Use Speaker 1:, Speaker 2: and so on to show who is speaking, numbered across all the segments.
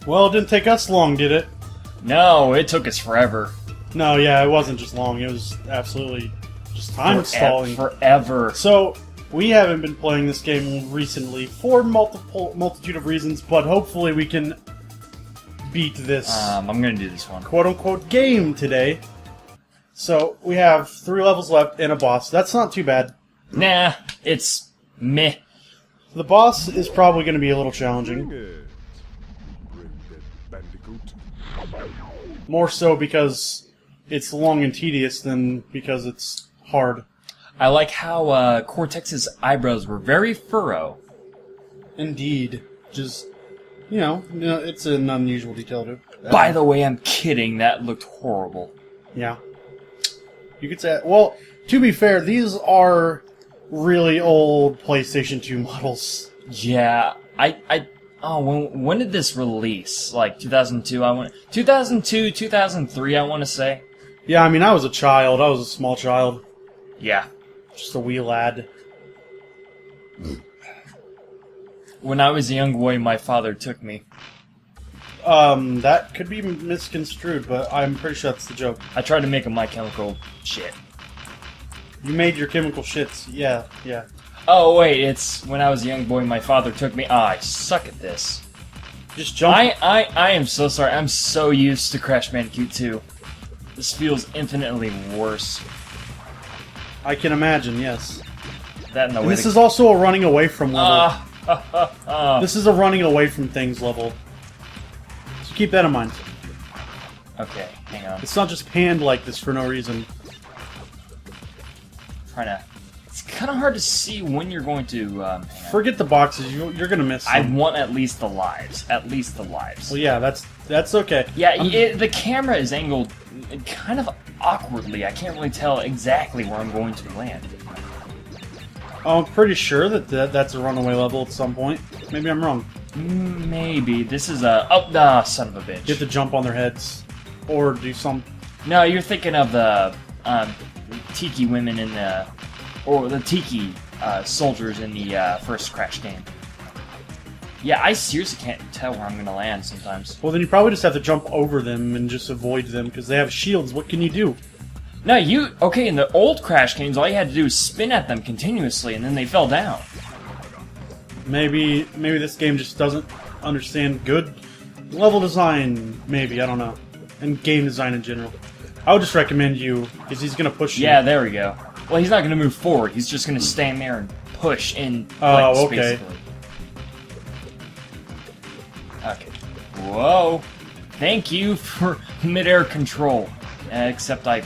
Speaker 1: Well, it didn't take us long, did it?
Speaker 2: No, it took us forever.
Speaker 1: No, yeah, it wasn't just long. It was absolutely just time stalling.
Speaker 2: Forever.
Speaker 1: So, we haven't been playing this game recently for multitude of reasons, but hopefully we can beat this
Speaker 2: I'm gonna do this one.
Speaker 1: quote-unquote game today. So, we have 3 levels left and a boss. That's not too bad.
Speaker 2: Nah, it's meh.
Speaker 1: The boss is probably going to be a little challenging. More so because it's long and tedious than because it's hard.
Speaker 2: I like how Cortex's eyebrows were very furrow.
Speaker 1: Indeed. Just, you know, it's an unusual detail to
Speaker 2: By the way, I'm kidding. That looked horrible.
Speaker 1: Yeah. You could say... Well, to be fair, these are really old PlayStation 2 models.
Speaker 2: Yeah, when did this release? Like 2002, 2002, 2003, I want to say.
Speaker 1: Yeah, I mean, I was a child. I was a small child.
Speaker 2: Yeah.
Speaker 1: Just a wee lad.
Speaker 2: When I was a young boy, my father took me.
Speaker 1: That could be misconstrued, but I'm pretty sure that's the joke.
Speaker 2: I tried to make a My Chemical shit.
Speaker 1: You made your chemical shits. Yeah, yeah.
Speaker 2: Oh, wait, it's when I was a young boy, my father took me. I suck at this.
Speaker 1: Just jump.
Speaker 2: I am so sorry. I'm so used to Crash Bandicoot 2. This feels infinitely worse.
Speaker 1: I can imagine, yes.
Speaker 2: That and the
Speaker 1: And
Speaker 2: way
Speaker 1: this is also a running away from level.
Speaker 2: This
Speaker 1: This is a running away from things level. So keep that in mind.
Speaker 2: Okay, hang on.
Speaker 1: It's not just panned like this for no reason.
Speaker 2: It's kind of hard to see when you're going to. Hang on.
Speaker 1: Forget the boxes. You're gonna miss
Speaker 2: I
Speaker 1: some.
Speaker 2: want at least the lives. At least the lives.
Speaker 1: Well, yeah, that's okay.
Speaker 2: Yeah, the camera is angled kind of awkwardly. I can't really tell exactly where I'm going to land.
Speaker 1: I'm pretty sure that's a runaway level at some point. Maybe I'm wrong.
Speaker 2: Maybe. This is a... Oh, son of a bitch.
Speaker 1: You have to jump on their heads. Or do some...
Speaker 2: No, you're thinking of the Tiki women in the... Or the Tiki soldiers in the first Crash game. Yeah, I seriously can't tell where I'm going to land sometimes.
Speaker 1: Well, then you probably just have to jump over them and just avoid them, because they have shields. What can you do?
Speaker 2: No, okay, in the old Crash games, all you had to do was spin at them continuously, and then they fell down.
Speaker 1: Maybe this game just doesn't understand good level design, maybe, I don't know. And game design in general. I would just recommend you, because he's going to push you.
Speaker 2: Yeah, there we go. Well, he's not going to move forward, he's just going to stand there and push in place,
Speaker 1: Oh, okay.
Speaker 2: basically. Okay. Whoa. Thank you for mid-air control. Except I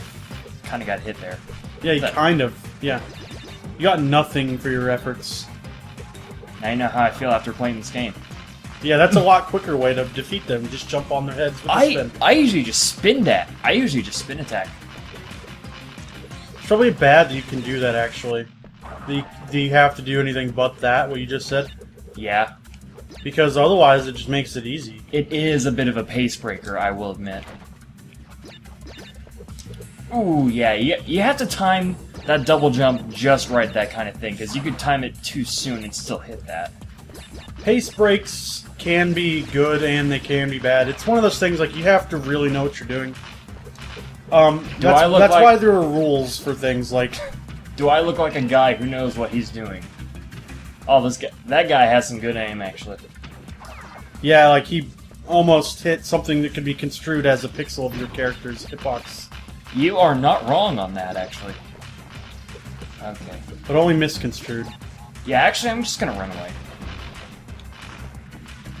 Speaker 2: kind of got hit there.
Speaker 1: Yeah, you kind of. Yeah. You got nothing for your efforts.
Speaker 2: Now you know how I feel after playing this game.
Speaker 1: Yeah, that's a lot quicker way to defeat them. Just jump on their heads with a spin.
Speaker 2: I usually just spin that. I usually just spin attack.
Speaker 1: It's probably bad that you can do that, actually. Do you have to do anything but that, what you just said?
Speaker 2: Yeah.
Speaker 1: Because otherwise it just makes it easy.
Speaker 2: It is a bit of a pace breaker, I will admit. Ooh, yeah, you have to time that double jump just right, that kind of thing, because you could time it too soon and still hit that.
Speaker 1: Pace breaks can be good and they can be bad. It's one of those things, like, you have to really know what you're doing. That's why there are rules for things like...
Speaker 2: Do I look like a guy who knows what he's doing? Oh, that guy has some good aim, actually.
Speaker 1: Yeah, like, he almost hit something that could be construed as a pixel of your character's hitbox.
Speaker 2: You are not wrong on that, actually. Okay.
Speaker 1: But only misconstrued.
Speaker 2: Yeah, actually, I'm just gonna run away.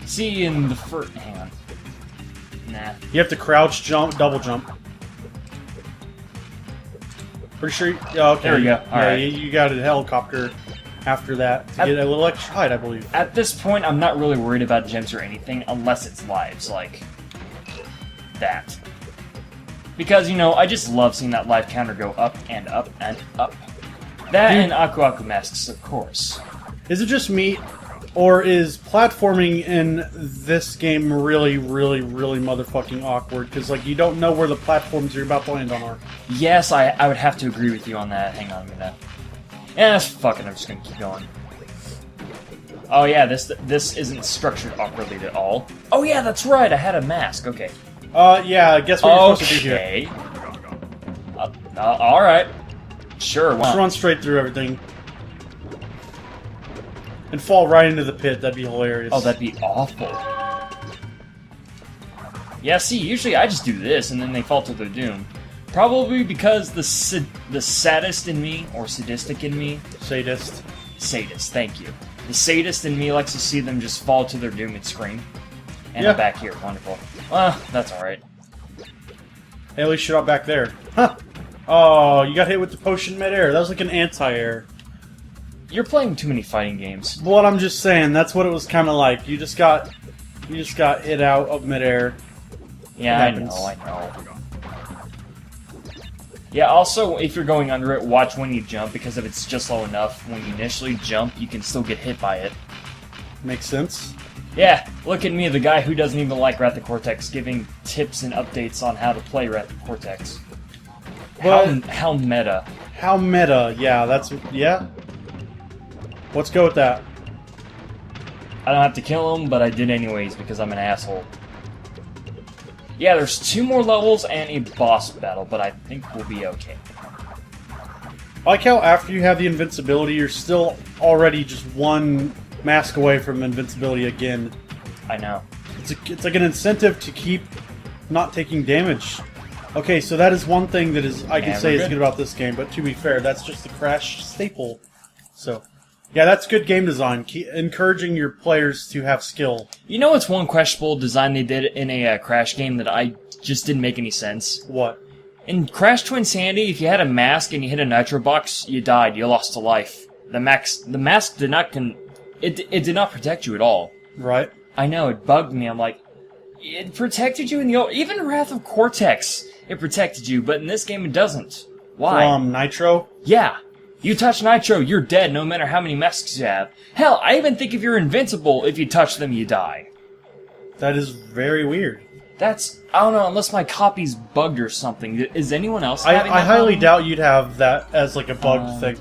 Speaker 2: See, in the first... Hang on. Nah.
Speaker 1: You have to crouch, jump, double jump. Pretty sure... Oh, okay.
Speaker 2: There we go. Alright.
Speaker 1: You got a helicopter after that to get a little extra height, I believe.
Speaker 2: At this point, I'm not really worried about gems or anything, unless it's lives, like... that. Because, you know, I just love seeing that life counter go up and up and up. That and Aku Aku masks, of course.
Speaker 1: Is it just me, or is platforming in this game really, really, really motherfucking awkward? Because, like, you don't know where the platforms you're about to land on are.
Speaker 2: Yes, I would have to agree with you on that. Hang on a minute. Yeah, fuck it, I'm just gonna keep going. Oh yeah, this isn't structured awkwardly at all. Oh yeah, that's right, I had a mask, okay.
Speaker 1: Yeah, guess what you're supposed to do here.
Speaker 2: Okay. Alright. Sure,
Speaker 1: Just run straight through everything. And fall right into the pit, that'd be hilarious.
Speaker 2: Oh, that'd be awful. Yeah, see, usually I just do this, and then they fall to their doom. Probably because the sadist in me, or sadistic in me...
Speaker 1: Sadist.
Speaker 2: Sadist, thank you. The sadist in me likes to see them just fall to their doom and scream. And
Speaker 1: Yeah.
Speaker 2: I'm back here, wonderful. That's alright.
Speaker 1: Hey, at least you're not back there. Huh! Oh, you got hit with the potion midair. That was like an anti-air.
Speaker 2: You're playing too many fighting games.
Speaker 1: What I'm just saying, that's what it was kind of like. You just got hit out of midair.
Speaker 2: Yeah, I know. Yeah, also, if you're going under it, watch when you jump, because if it's just low enough, when you initially jump, you can still get hit by it.
Speaker 1: Makes sense.
Speaker 2: Yeah, look at me, the guy who doesn't even like Wrath of Cortex, giving tips and updates on how to play Wrath of Cortex.
Speaker 1: But
Speaker 2: How meta.
Speaker 1: how meta? Yeah, yeah. Let's go with that.
Speaker 2: I don't have to kill him, but I did anyways, because I'm an asshole. Yeah, there's 2 more levels and a boss battle, but I think we'll be okay.
Speaker 1: I like how after you have the invincibility, you're still already just one mask away from invincibility again.
Speaker 2: I know.
Speaker 1: It's like an incentive to keep not taking damage. Okay, so that is one thing that I can say is good about this game, but to be fair, that's just the Crash staple. So, yeah, that's good game design. Encouraging your players to have skill.
Speaker 2: You know what's one questionable design they did in a Crash game that I just didn't make any sense?
Speaker 1: What?
Speaker 2: In Crash Twinsanity, if you had a mask and you hit a nitro box, you died. You lost a life. The mask did not it did not protect you at all.
Speaker 1: Right.
Speaker 2: I know, it bugged me. I'm like, it protected you in the old... Even Wrath of Cortex, it protected you, but in this game it doesn't. Why?
Speaker 1: Nitro?
Speaker 2: Yeah. You touch Nitro, you're dead no matter how many masks you have. Hell, I even think if you're invincible, if you touch them, you die.
Speaker 1: That is very weird.
Speaker 2: That's... I don't know, unless my copy's bugged or something. Is anyone else
Speaker 1: I
Speaker 2: having that
Speaker 1: highly
Speaker 2: problem?
Speaker 1: doubt you'd have that as like a bugged thing.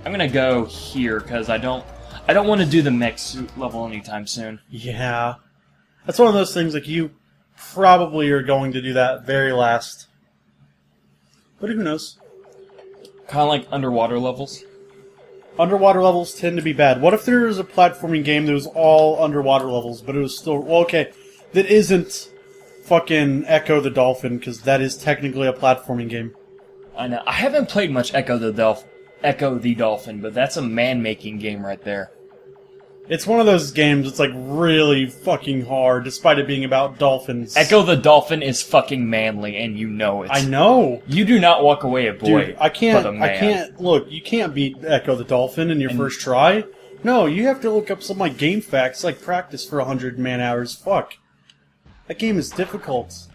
Speaker 2: I'm gonna go here, because I don't want to do the mech level anytime soon.
Speaker 1: Yeah. That's one of those things, like, you probably are going to do that very last. But who knows?
Speaker 2: Kind of like underwater levels.
Speaker 1: Underwater levels tend to be bad. What if there was a platforming game that was all underwater levels, but it was still... Well, okay, that isn't fucking Echo the Dolphin, because that is technically a platforming game.
Speaker 2: I know. I haven't played much Echo the Dolphin, but that's a man-making game right there.
Speaker 1: It's one of those games that's, like, really fucking hard, despite it being about dolphins.
Speaker 2: Echo the Dolphin is fucking manly, and you know it.
Speaker 1: I know!
Speaker 2: You do not walk away a boy,
Speaker 1: Dude,
Speaker 2: but a man.
Speaker 1: look, you can't beat Echo the Dolphin in your first try. No, you have to look up some, like, game facts, like practice for 100 man-hours. Fuck. That game is difficult.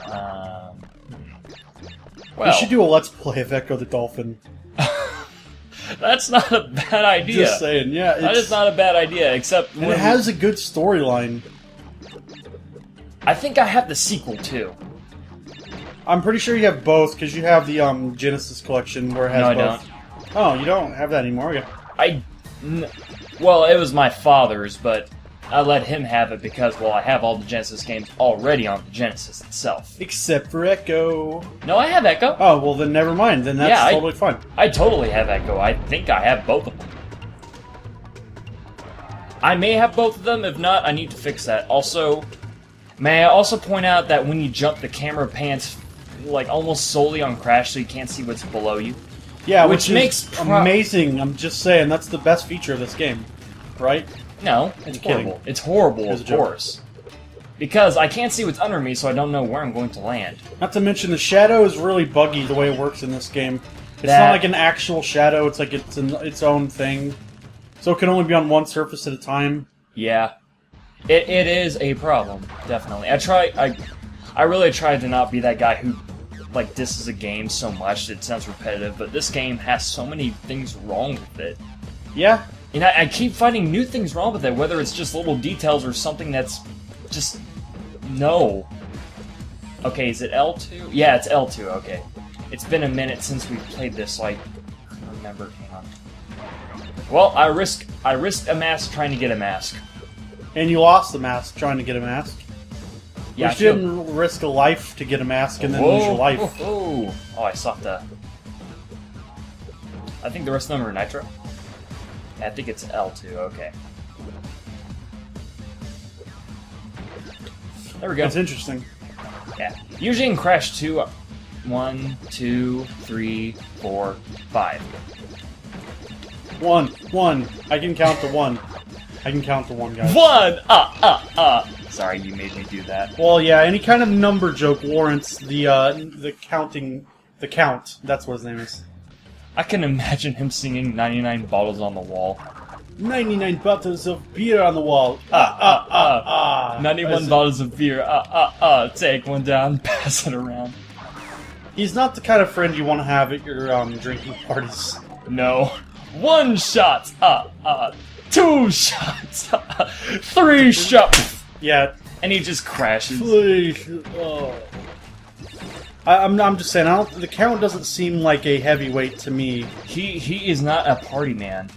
Speaker 2: Well,
Speaker 1: We should do a Let's Play of Echo the Dolphin.
Speaker 2: that's not a bad idea.
Speaker 1: Just saying, yeah.
Speaker 2: That is not a bad idea, except
Speaker 1: And it has a good storyline.
Speaker 2: I think I have the sequel, too.
Speaker 1: I'm pretty sure you have both, because you have the Genesis collection where it has
Speaker 2: No, I
Speaker 1: both. Oh, you don't have that anymore? Okay.
Speaker 2: Well, it was my father's, but I let him have it because, well, I have all the Genesis games already on the Genesis itself.
Speaker 1: Except for Echo.
Speaker 2: No, I have Echo.
Speaker 1: Oh, well then never mind. Then that's totally fine.
Speaker 2: I totally have Echo. I think I have both of them. I may have both of them. If not, I need to fix that. Also, may I also point out that when you jump, the camera pans like almost solely on Crash, so you can't see what's below you.
Speaker 1: Yeah,
Speaker 2: which
Speaker 1: is
Speaker 2: makes
Speaker 1: amazing. I'm just saying, that's the best feature of this game. Right?
Speaker 2: No, it's
Speaker 1: kidding.
Speaker 2: horrible. It's horrible,
Speaker 1: Here's
Speaker 2: of
Speaker 1: a joke.
Speaker 2: course. Because I can't see what's under me, so I don't know where I'm going to land.
Speaker 1: Not to mention, the shadow is really buggy the way it works in this game. It's not like an actual shadow, it's like it's its own thing. So it can only be on one surface at a time.
Speaker 2: Yeah. It is a problem, definitely. I really tried to not be that guy who, like, disses a game so much that it sounds repetitive, but this game has so many things wrong with it.
Speaker 1: Yeah.
Speaker 2: And I keep finding new things wrong with it, whether it's just little details or something that's just... No. Okay, is it L2? Yeah, it's L2, okay. It's been a minute since we played this, so I couldn't remember. Hang on. Well, I risked a mask trying to get a mask.
Speaker 1: And you lost the mask trying to get a mask.
Speaker 2: Yeah,
Speaker 1: you didn't risk a life to get a mask and then lose your life.
Speaker 2: Oh, I sought the... I think the rest of them are Nitro. I think it's L2, okay. There we go.
Speaker 1: That's interesting.
Speaker 2: Yeah. Usually in Crash 2, 1, 2, 3, 4, 5.
Speaker 1: 1. I can count to 1. I can count to 1, guys.
Speaker 2: 1! Sorry, you made me do that.
Speaker 1: Well, yeah, any kind of number joke warrants the counting... The count. That's what his name is.
Speaker 2: I can imagine him singing 99 bottles on the wall.
Speaker 1: 99 bottles of beer on the wall.
Speaker 2: 91 bottles of beer. Take one down, pass it around.
Speaker 1: He's not the kind of friend you want to have at your drinking parties.
Speaker 2: No. 1 shot. 2 shots. 3 shots.
Speaker 1: Yeah.
Speaker 2: And he just crashes.
Speaker 1: Please. Oh. I'm just saying, the Count doesn't seem like a heavyweight to me.
Speaker 2: He is not a party man.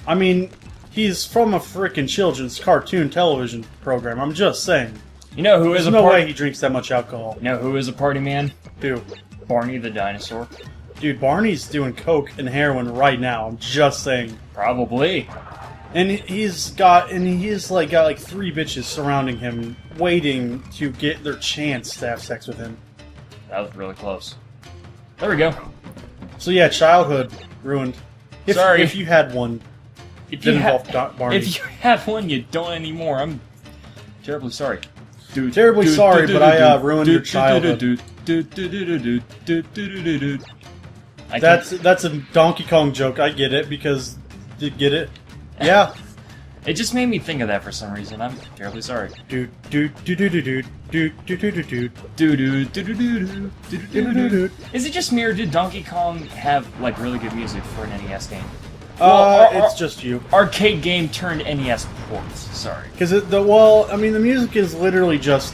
Speaker 1: I mean, he's from a frickin' children's cartoon television program. I'm just saying.
Speaker 2: You know who is
Speaker 1: There's no way he drinks that much alcohol.
Speaker 2: You know who is a party man?
Speaker 1: Who?
Speaker 2: Barney the dinosaur.
Speaker 1: Dude, Barney's doing coke and heroin right now. I'm just saying.
Speaker 2: Probably.
Speaker 1: And he's got like 3 bitches surrounding him, waiting to get their chance to have sex with him.
Speaker 2: That was really close. There we go.
Speaker 1: So yeah, childhood ruined.
Speaker 2: Sorry.
Speaker 1: If you had one.
Speaker 2: If you
Speaker 1: Barney.
Speaker 2: If you had one, you don't anymore. I'm terribly sorry.
Speaker 1: Terribly sorry, but I ruined your childhood. That's a Donkey Kong joke. I get it because you get it. Yeah.
Speaker 2: It just made me think of that for some reason. I'm terribly sorry. Is it just me, or did Donkey Kong have like really good music for an NES game?
Speaker 1: It's just you.
Speaker 2: Arcade game turned NES ports. Sorry.
Speaker 1: Because the music is literally just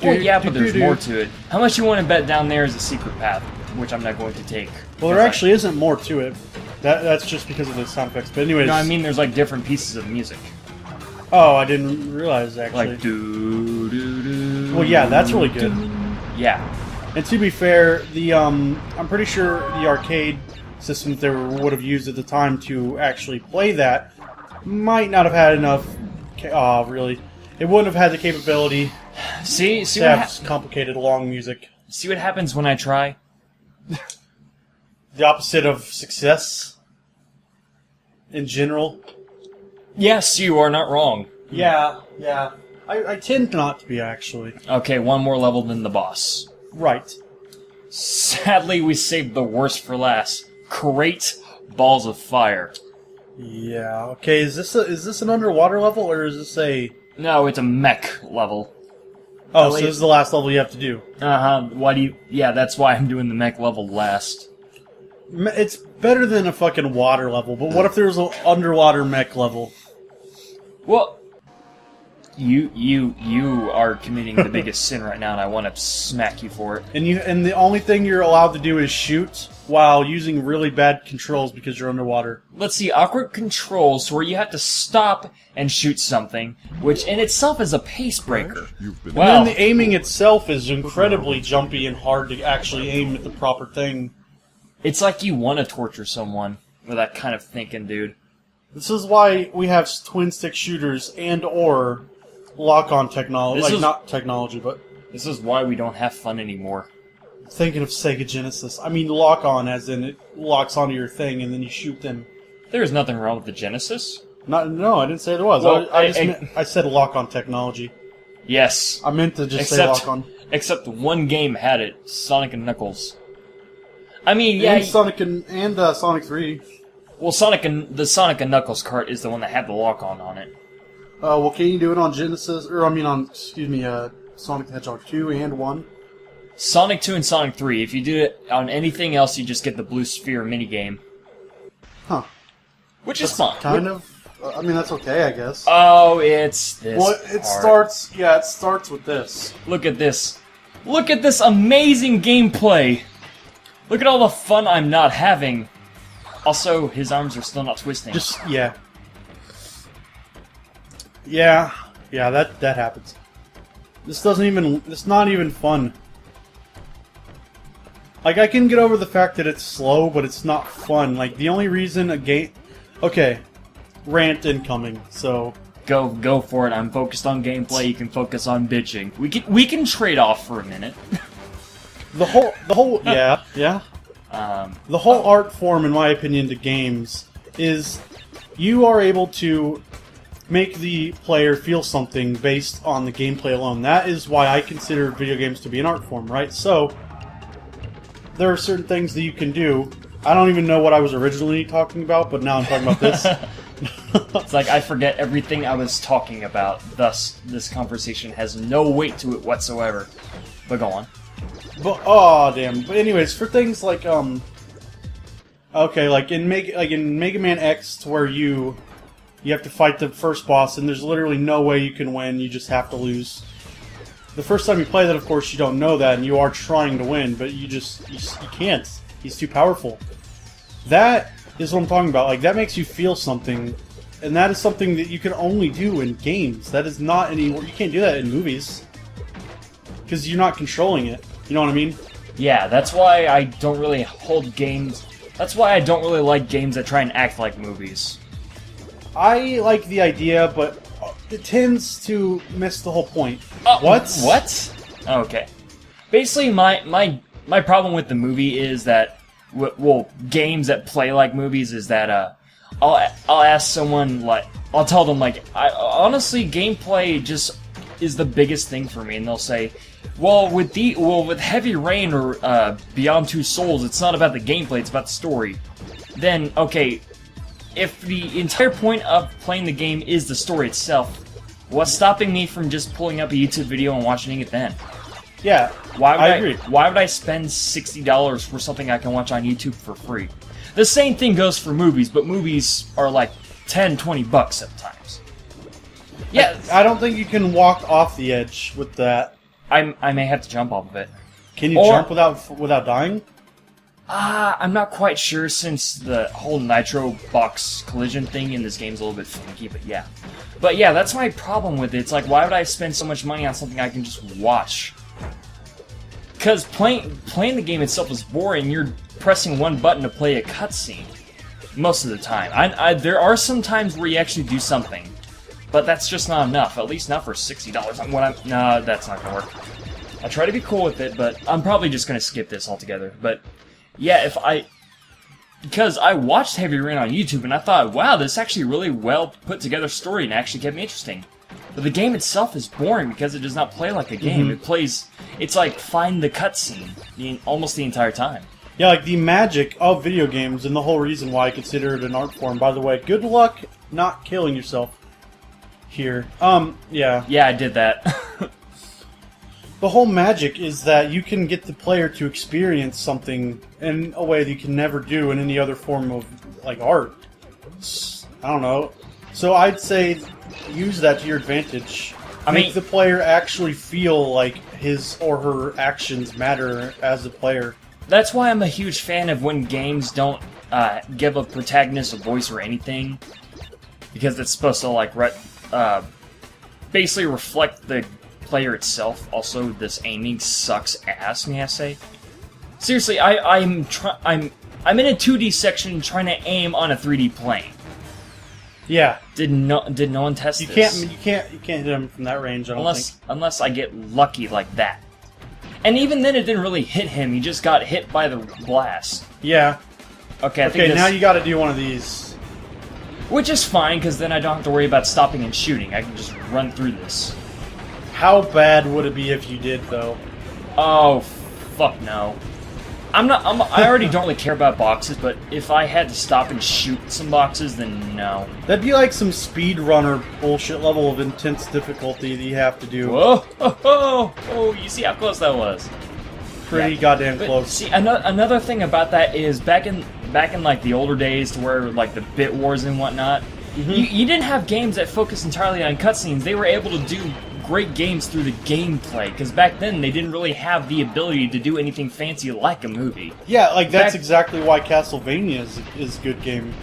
Speaker 2: Well, yeah, but there's more to it. How much you want to bet down there is a secret path, which I'm not going to take.
Speaker 1: Well, there actually isn't more to it. That's just because of the sound effects. But anyways...
Speaker 2: No, I mean there's like different pieces of music.
Speaker 1: Oh, I didn't realize, actually.
Speaker 2: Like do.
Speaker 1: Well, yeah, that's really good.
Speaker 2: Yeah.
Speaker 1: And to be fair, I'm pretty sure the arcade system that they would have used at the time to actually play that might not have had enough... really. It wouldn't have had the capability
Speaker 2: See
Speaker 1: to have complicated, long music.
Speaker 2: See what happens when I try?
Speaker 1: The opposite of success in general.
Speaker 2: Yes, you are not wrong.
Speaker 1: Yeah. I tend not to be, actually.
Speaker 2: Okay, one more level than the boss.
Speaker 1: Right.
Speaker 2: Sadly, we saved the worst for last. Great balls of fire.
Speaker 1: Yeah. Okay. Is this an underwater level, or is this a?
Speaker 2: No, it's a mech level.
Speaker 1: Oh, so this is the last level you have to do.
Speaker 2: Why do you? Yeah, that's why I'm doing the mech level last.
Speaker 1: It's better than a fucking water level, but what if there's an underwater mech level?
Speaker 2: Well, you are committing the biggest sin right now, and I want to smack you for it.
Speaker 1: And the only thing you're allowed to do is shoot while using really bad controls because you're underwater.
Speaker 2: Let's see, awkward controls where you have to stop and shoot something, which in itself is a pace breaker.
Speaker 1: Well, and then the aiming itself is incredibly jumpy and hard to actually aim at the proper thing.
Speaker 2: It's like you want to torture someone with that kind of thinking, dude.
Speaker 1: This is why we have twin-stick shooters and/or lock-on technology. Not technology, but...
Speaker 2: This is why we don't have fun anymore.
Speaker 1: Thinking of Sega Genesis. I mean lock-on, as in it locks onto your thing and then you shoot them.
Speaker 2: There's nothing wrong with the Genesis.
Speaker 1: No, I didn't say there was.
Speaker 2: Well,
Speaker 1: I said lock-on technology.
Speaker 2: Yes.
Speaker 1: I meant to just say lock-on.
Speaker 2: Except one game had it, Sonic and Knuckles. I mean, yeah...
Speaker 1: And Sonic and Sonic 3.
Speaker 2: Well, the Sonic and Knuckles cart is the one that had the lock-on on it.
Speaker 1: Well, can you do it on Genesis? Or, Sonic the Hedgehog 2 and 1?
Speaker 2: Sonic 2 and Sonic 3. If you do it on anything else, you just get the blue sphere minigame.
Speaker 1: Huh.
Speaker 2: Which is fun.
Speaker 1: Kind of... I mean, that's okay, I guess.
Speaker 2: Oh, it's this
Speaker 1: it starts with this.
Speaker 2: Look at this. Look at this amazing gameplay! Look at all the fun I'm not having. Also, his arms are still not twisting.
Speaker 1: Yeah. Yeah, that happens. It's not even fun. Like, I can get over the fact that it's slow, but it's not fun. Like, the only reason a game... Okay, rant incoming, so...
Speaker 2: Go for it. I'm focused on gameplay, you can focus on bitching. We can trade off for a minute.
Speaker 1: The whole yeah. The whole art form, in my opinion, to games is you are able to make the player feel something based on the gameplay alone. That is why I consider video games to be an art form, right? So, there are certain things that you can do. I don't even know what I was originally talking about, but now I'm talking about this.
Speaker 2: It's like I forget everything I was talking about, thus this conversation has no weight to it whatsoever. But go on.
Speaker 1: But oh damn. But anyways, for things like okay, like in Mega Man X, to where you have to fight the first boss, and there's literally no way you can win. You just have to lose. The first time you play that, of course, you don't know that, and you are trying to win, but you can't. He's too powerful. That is what I'm talking about. Like, that makes you feel something, and that is something that you can only do in games. That is not you can't do that in movies, because you're not controlling it. You know what I mean?
Speaker 2: Yeah, that's why I don't really hold games. That's why I don't really like games that try and act like movies.
Speaker 1: I like the idea, but it tends to miss the whole point.
Speaker 2: What? Okay. Basically, my problem with the movie is that, well, games that play like movies is that I'll ask someone, like, I'll tell them, like, honestly, gameplay just is the biggest thing for me, and they'll say, well, with Heavy Rain or Beyond Two Souls, it's not about the gameplay, it's about the story. Then, okay, if the entire point of playing the game is the story itself, what's stopping me from just pulling up a YouTube video and watching it then?
Speaker 1: Yeah, I agree.
Speaker 2: Why would I spend $60 for something I can watch on YouTube for free? The same thing goes for movies, but movies are like $10-20 sometimes. Yeah,
Speaker 1: I don't think you can walk off the edge with that.
Speaker 2: I may have to jump off of it.
Speaker 1: Can you jump without dying?
Speaker 2: I'm not quite sure, since the whole nitro box collision thing in this game is a little bit funky, but yeah. But yeah, that's my problem with it. It's like, why would I spend so much money on something I can just watch? Because playing the game itself is boring. You're pressing one button to play a cutscene most of the time. There are some times where you actually do something, but that's just not enough. At least not for $60. No, that's not gonna work. I try to be cool with it, but I'm probably just gonna skip this altogether. But yeah, because I watched Heavy Rain on YouTube and I thought, wow, this is actually a really well put together story and actually kept me interesting. But the game itself is boring because it does not play like a game. It's like find the cutscene almost the entire time.
Speaker 1: Yeah, like the magic of video games, and the whole reason why I consider it an art form. By the way, good luck not killing yourself here. Yeah.
Speaker 2: Yeah, I did that.
Speaker 1: The whole magic is that you can get the player to experience something in a way that you can never do in any other form of, like, art. I don't know. So I'd say use that to your advantage. Make the player actually feel like his or her actions matter as a player.
Speaker 2: That's why I'm a huge fan of when games don't give a protagonist a voice or anything, because it's supposed to, like, basically reflect the player itself. Also, this aiming sucks ass, may I say. Seriously, I'm in a 2D section trying to aim on a 3D plane.
Speaker 1: Yeah.
Speaker 2: Did no one test
Speaker 1: this? You can't hit him from that range, I don't think.
Speaker 2: Unless I get lucky like that. And even then, it didn't really hit him. He just got hit by the blast.
Speaker 1: Yeah.
Speaker 2: Okay,
Speaker 1: now you gotta do one of these.
Speaker 2: Which is fine, because then I don't have to worry about stopping and shooting. I can just run through this.
Speaker 1: How bad would it be if you did, though?
Speaker 2: Oh, fuck no. I already don't really care about boxes, but if I had to stop and shoot some boxes, then no.
Speaker 1: That'd be like some speedrunner bullshit level of intense difficulty that you have to do.
Speaker 2: Whoa! Oh, you see how close that was?
Speaker 1: Pretty goddamn close.
Speaker 2: See, another thing about that is back in like the older days, to where like the bit wars and whatnot, you didn't have games that focused entirely on cutscenes. They were able to do great games through the gameplay, because back then they didn't really have the ability to do anything fancy like a movie.
Speaker 1: Yeah, like that's exactly why Castlevania is a good game.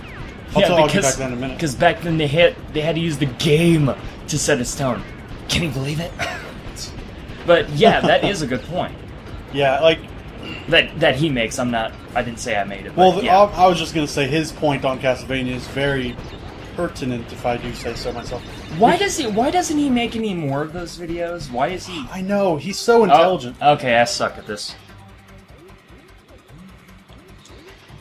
Speaker 1: I'll get back to that in a minute.
Speaker 2: Because back then they had to use the game to set its tone. Can you believe it? But yeah, that is a good point.
Speaker 1: Yeah, like
Speaker 2: that he makes. I didn't say I made it.
Speaker 1: Well,
Speaker 2: but yeah.
Speaker 1: I was just gonna say his point on Castlevania is very pertinent, if I do say so myself.
Speaker 2: Why doesn't he make any more of those videos? Why is he?
Speaker 1: I know, he's so intelligent.
Speaker 2: Oh, okay, I suck at this.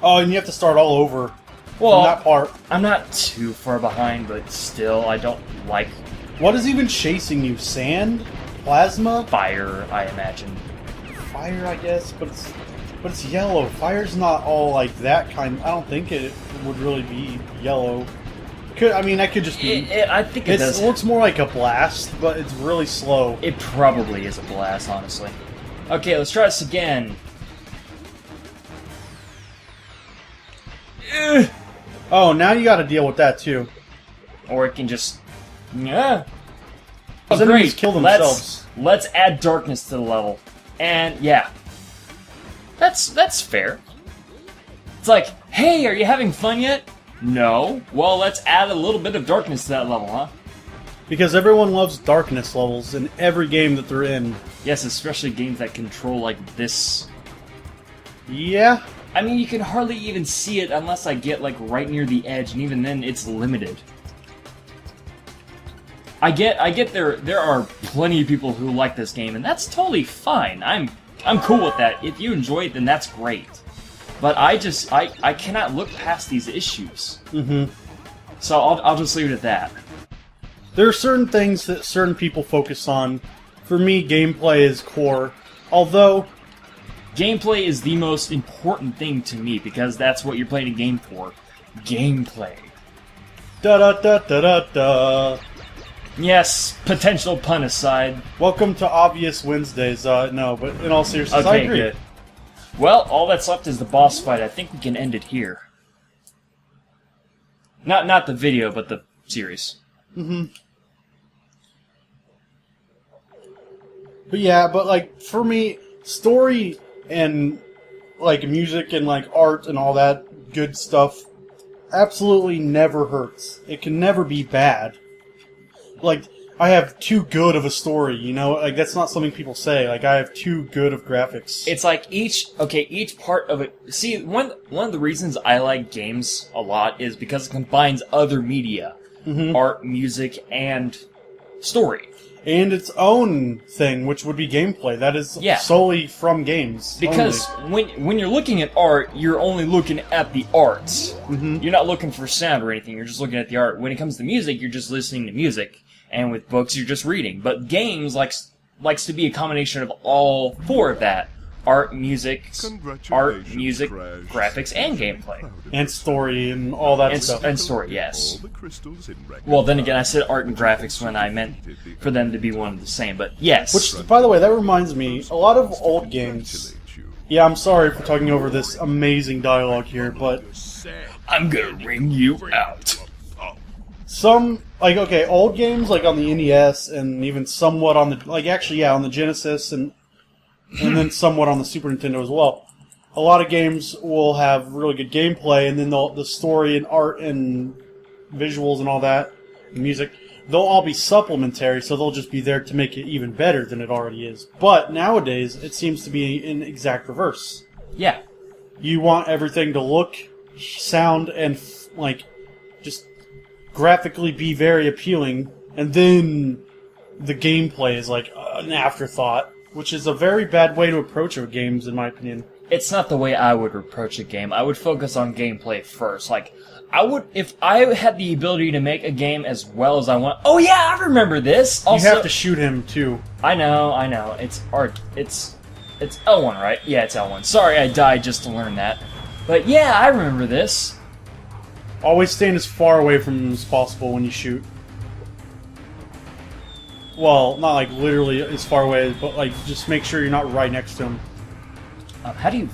Speaker 1: Oh, and you have to start all over.
Speaker 2: Well,
Speaker 1: from that part.
Speaker 2: I'm not too far behind, but still, I don't like.
Speaker 1: What is even chasing you? Sand? Plasma?
Speaker 2: Fire, I imagine.
Speaker 1: Fire, I guess, but it's yellow. Fire's not all like that kind. I don't think it would really be yellow. That could just be.
Speaker 2: I think it does.
Speaker 1: It looks more like a blast, but it's really slow.
Speaker 2: It probably is a blast, honestly. Okay, let's try this again.
Speaker 1: Oh, now you got to deal with that too.
Speaker 2: Or it can just. Yeah.
Speaker 1: Oh, great. Kill themselves.
Speaker 2: Let's add darkness to the level, and yeah, that's fair. It's like, hey, are you having fun yet? No. Well, let's add a little bit of darkness to that level, huh?
Speaker 1: Because everyone loves darkness levels in every game that they're in.
Speaker 2: Yes, especially games that control like this.
Speaker 1: Yeah.
Speaker 2: I mean, you can hardly even see it unless I get like right near the edge, and even then, it's limited. I get there are plenty of people who like this game, and that's totally fine. I'm cool with that. If you enjoy it, then that's great. But I cannot look past these issues. Mm-hmm. So I'll just leave it at that.
Speaker 1: There are certain things that certain people focus on. For me, gameplay is core. Although
Speaker 2: gameplay is the most important thing to me because that's what you're playing a game for. Gameplay.
Speaker 1: Da da da da da da.
Speaker 2: Yes, potential pun aside.
Speaker 1: Welcome to Obvious Wednesdays. No, but in all seriousness, I agree.
Speaker 2: Good. Well, all that's left is the boss fight. I think we can end it here. Not the video, but the series.
Speaker 1: Mm-hmm. But yeah, like, for me, story and, like, music and, like, art and all that good stuff absolutely never hurts. It can never be bad. Like, I have too good of a story, you know? Like, that's not something people say. Like, I have too good of graphics.
Speaker 2: It's like each part of it... See, one of the reasons I like games a lot is because it combines other media. Mm-hmm. Art, music, and story.
Speaker 1: And its own thing, which would be gameplay. That is solely from games.
Speaker 2: Because when you're looking at art, you're only looking at the art. Mm-hmm. You're not looking for sound or anything, you're just looking at the art. When it comes to music, you're just listening to music. And with books, you're just reading. But games likes to be a combination of all four of that. Art, music, graphics, and gameplay.
Speaker 1: And story and all that stuff.
Speaker 2: And story, yes. Well, then again, I said art and graphics when I meant for them to be one and the same, but yes.
Speaker 1: Which, by the way, that reminds me, a lot of old games... Yeah, I'm sorry for talking over this amazing dialogue here, but...
Speaker 2: I'm gonna ring you out.
Speaker 1: Some, like, okay, old games, like on the NES, and even somewhat on the... Like, actually, yeah, on the Genesis, and then somewhat on the Super Nintendo as well. A lot of games will have really good gameplay, and then the story and art and visuals and all that, and music, they'll all be supplementary, so they'll just be there to make it even better than it already is. But nowadays, it seems to be in exact reverse.
Speaker 2: Yeah.
Speaker 1: You want everything to look, sound, and, like, just graphically be very appealing, and then the gameplay is like an afterthought, which is a very bad way to approach our games, in my opinion.
Speaker 2: It's not the way I would approach a game. I would focus on gameplay first. Like, if I had the ability to make a game as well as I want... Oh yeah, I remember this! Also,
Speaker 1: you have to shoot him, too.
Speaker 2: I know. It's art. It's L1, right? Yeah, it's L1. Sorry I died just to learn that. But yeah, I remember this.
Speaker 1: Always stand as far away from him as possible when you shoot. Well, not like literally as far away, but like just make sure you're not right next to him.
Speaker 2: How do you...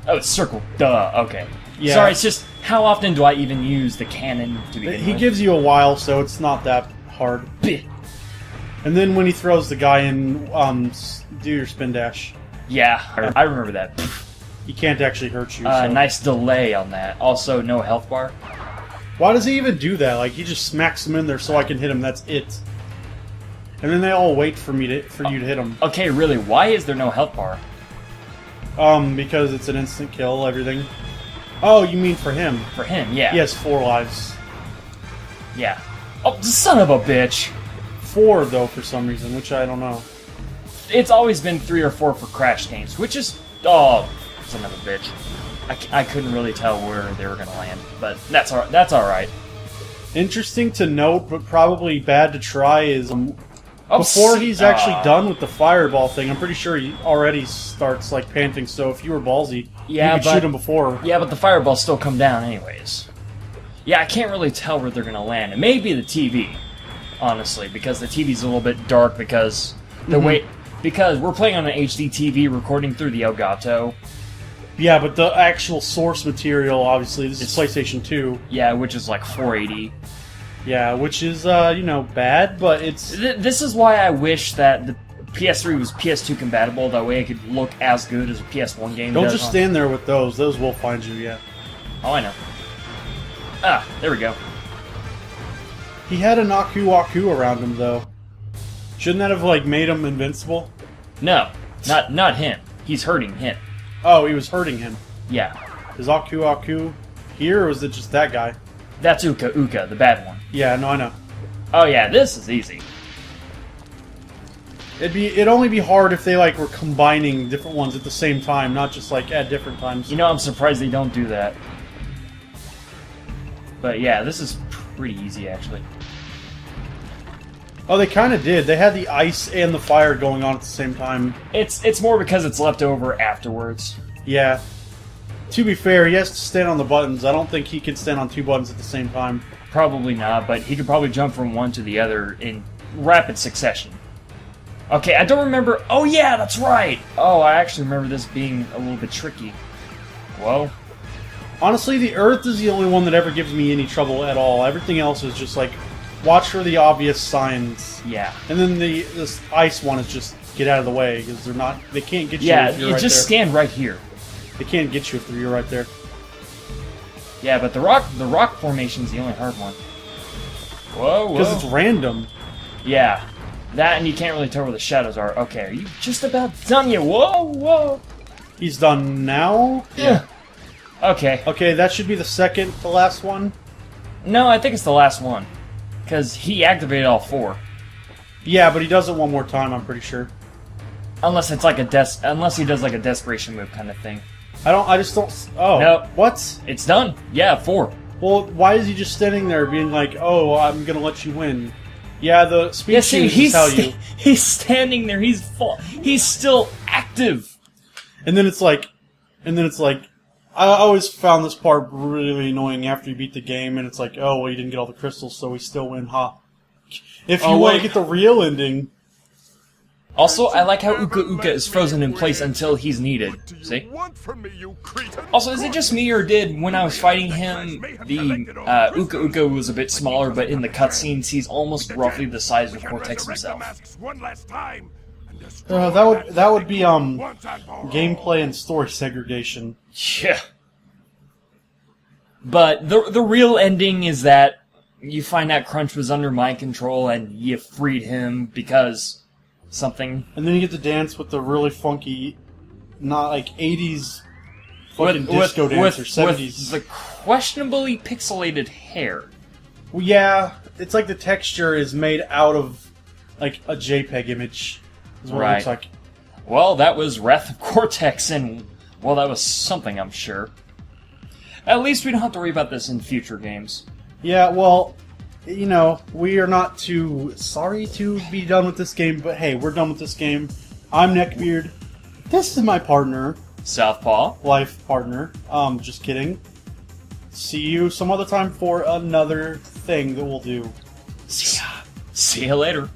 Speaker 2: Oh, it's circle. Duh, okay.
Speaker 1: Yeah.
Speaker 2: Sorry, it's just, how often do I even use the cannon to begin with?
Speaker 1: He gives you a while, so it's not that hard. And then when he throws the guy in, do your spin dash.
Speaker 2: Yeah, I remember that.
Speaker 1: He can't actually hurt you. So.
Speaker 2: Nice delay on that. Also, no health bar.
Speaker 1: Why does he even do that? Like, he just smacks him in there so I can hit him. That's it. And then they all wait for you to hit him.
Speaker 2: Okay, really, why is there no health bar?
Speaker 1: Because it's an instant kill, everything. Oh, you mean for him?
Speaker 2: For him, yeah.
Speaker 1: He has 4 lives.
Speaker 2: Yeah. Oh, son of a bitch!
Speaker 1: 4, though, for some reason, which I don't know.
Speaker 2: It's always been 3 or 4 for Crash games, which is... Oh, son of a bitch. I couldn't really tell where they were going to land, but that's alright.
Speaker 1: Interesting to note, but probably bad to try, is... before he's actually done with the fireball thing, I'm pretty sure he already starts, like, panting, so if you were ballsy, you could shoot him before.
Speaker 2: Yeah, but the fireballs still come down anyways. Yeah, I can't really tell where they're going to land. It may be the TV, honestly, because the TV's a little bit dark because because we're playing on an HD TV recording through the Elgato.
Speaker 1: Yeah, but the actual source material, obviously, this is PlayStation 2.
Speaker 2: Yeah, which is like 480.
Speaker 1: Yeah, which is, you know, bad, but it's...
Speaker 2: This is why I wish that the PS3 was PS2 compatible, that way it could look as good as a PS1 game.
Speaker 1: Don't just stand there with those. Those will find you, yeah.
Speaker 2: Oh, I know. Ah, there we go.
Speaker 1: He had an Aku Aku around him, though. Shouldn't that have, like, made him invincible?
Speaker 2: No, not him. He's hurting him.
Speaker 1: Oh, he was hurting him.
Speaker 2: Yeah.
Speaker 1: Is Aku Aku here, or is it just that guy?
Speaker 2: That's Uka Uka, the bad one.
Speaker 1: Yeah, no, I know.
Speaker 2: Oh yeah, this is easy.
Speaker 1: It'd only be hard if they, like, were combining different ones at the same time, not just, like, at different times.
Speaker 2: You know, I'm surprised they don't do that. But yeah, this is pretty easy, actually.
Speaker 1: Oh, they kind of did. They had the ice and the fire going on at the same time.
Speaker 2: It's more because it's left over afterwards.
Speaker 1: Yeah. To be fair, he has to stand on the buttons. I don't think he can stand on 2 buttons at the same time.
Speaker 2: Probably not, but he could probably jump from one to the other in rapid succession. Okay, I don't remember... Oh yeah, that's right! Oh, I actually remember this being a little bit tricky. Whoa.
Speaker 1: Honestly, the Earth is the only one that ever gives me any trouble at all. Everything else is just like, watch for the obvious signs.
Speaker 2: Yeah.
Speaker 1: And then this ice one is just get out of the way, because they can't get you
Speaker 2: Yeah,
Speaker 1: if you're right there.
Speaker 2: you just stand right here.
Speaker 1: They can't get you if you're right there.
Speaker 2: Yeah, but the rock formation's the only hard one. Whoa, whoa.
Speaker 1: Because it's random.
Speaker 2: Yeah. That, and you can't really tell where the shadows are. Okay, are you just about done yet? Whoa, whoa.
Speaker 1: He's done now?
Speaker 2: Yeah. Okay.
Speaker 1: Okay, that should be the second to last one.
Speaker 2: No, I think it's the last one. Because he activated all 4.
Speaker 1: Yeah, but he does it one more time, I'm pretty sure.
Speaker 2: Unless it's like unless he does like a desperation move kind of thing.
Speaker 1: I just don't... Oh.
Speaker 2: Nope.
Speaker 1: What?
Speaker 2: It's done. Yeah, 4.
Speaker 1: Well, why is he just standing there being like, oh, I'm gonna let you win? Yeah, the speed shoes tell you.
Speaker 2: He's standing there, he's still active.
Speaker 1: And then it's like... I always found this part really annoying after you beat the game, and it's like, oh, well, you didn't get all the crystals, so we still win, ha. If you want to get the real ending...
Speaker 2: Also, I like how Uka Uka is frozen in place until he's needed. See? Also, is it just me, or did, when I was fighting him, the Uka Uka was a bit smaller, but in the cutscenes, he's almost roughly the size of Cortex himself?
Speaker 1: That would be, gameplay and story segregation.
Speaker 2: Yeah. But the real ending is that you find out Crunch was under mind control and you freed him because something.
Speaker 1: And then you get to dance with the really funky, not like 80s fucking disco dance or 70s.
Speaker 2: With the questionably pixelated hair.
Speaker 1: Well, yeah, it's like the texture is made out of like a JPEG image. Is what it looks like.
Speaker 2: Well, that was Wrath of Cortex, and well, that was something, I'm sure. At least we don't have to worry about this in future games.
Speaker 1: Yeah, well, you know, we are not too sorry to be done with this game, but hey, we're done with this game. I'm Neckbeard. This is my partner.
Speaker 2: Southpaw.
Speaker 1: Life partner. Just kidding. See you some other time for another thing that we'll do.
Speaker 2: See ya later.